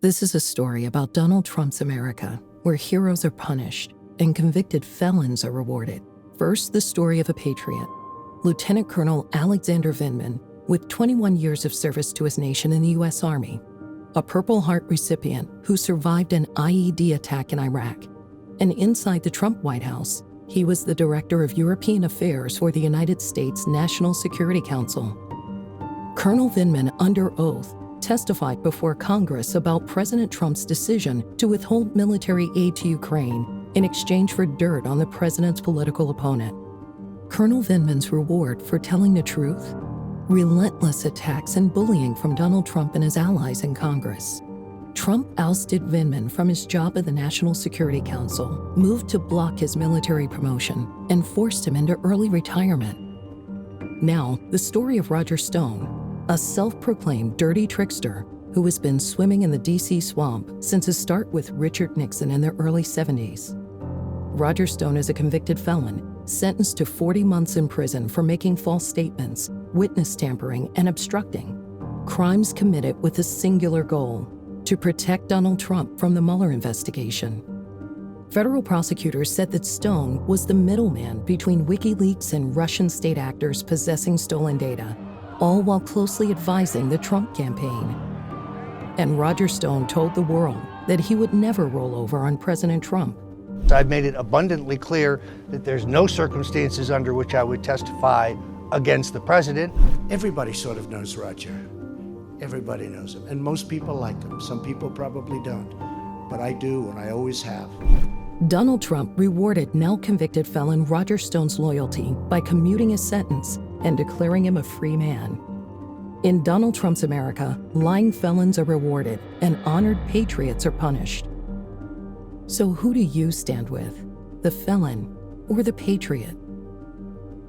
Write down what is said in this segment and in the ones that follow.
This is a story about Donald Trump's America, where heroes are punished and convicted felons are rewarded. First, the story of a patriot, Lieutenant Colonel Alexander Vindman, with 21 years of service to his nation in the U.S. Army, a Purple Heart recipient who survived an IED attack in Iraq. And inside the Trump White House, he was the Director of European Affairs for the United States National Security Council. Colonel Vindman, under oath, testified before Congress about President Trump's decision to withhold military aid to Ukraine in exchange for dirt on the president's political opponent. Colonel Vindman's reward for telling the truth? Relentless attacks and bullying from Donald Trump and his allies in Congress. Trump ousted Vindman from his job at the National Security Council, moved to block his military promotion, and forced him into early retirement. Now, the story of Roger Stone, a self-proclaimed dirty trickster who has been swimming in the D.C. swamp since his start with Richard Nixon in the early 70s. Roger Stone is a convicted felon, sentenced to 40 months in prison for making false statements, witness tampering, and obstructing. Crimes committed with a singular goal: to protect Donald Trump from the Mueller investigation. Federal prosecutors said that Stone was the middleman between WikiLeaks and Russian state actors possessing stolen data, all while closely advising the Trump campaign. And Roger Stone told the world that he would never roll over on President Trump. I've made it abundantly clear that there's no circumstances under which I would testify against the president. Everybody sort of knows Roger. Everybody knows him, and most people like him. Some people probably don't, but I do, and I always have. Donald Trump rewarded now convicted felon Roger Stone's loyalty by commuting his sentence and declaring him a free man. In Donald Trump's America, lying felons are rewarded and honored patriots are punished. So who do you stand with, the felon or the patriot?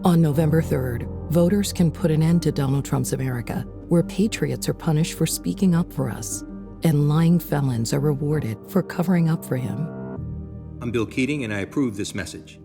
On November 3rd, voters can put an end to Donald Trump's America, where patriots are punished for speaking up for us, and lying felons are rewarded for covering up for him. I'm Bill Keating, and I approve this message.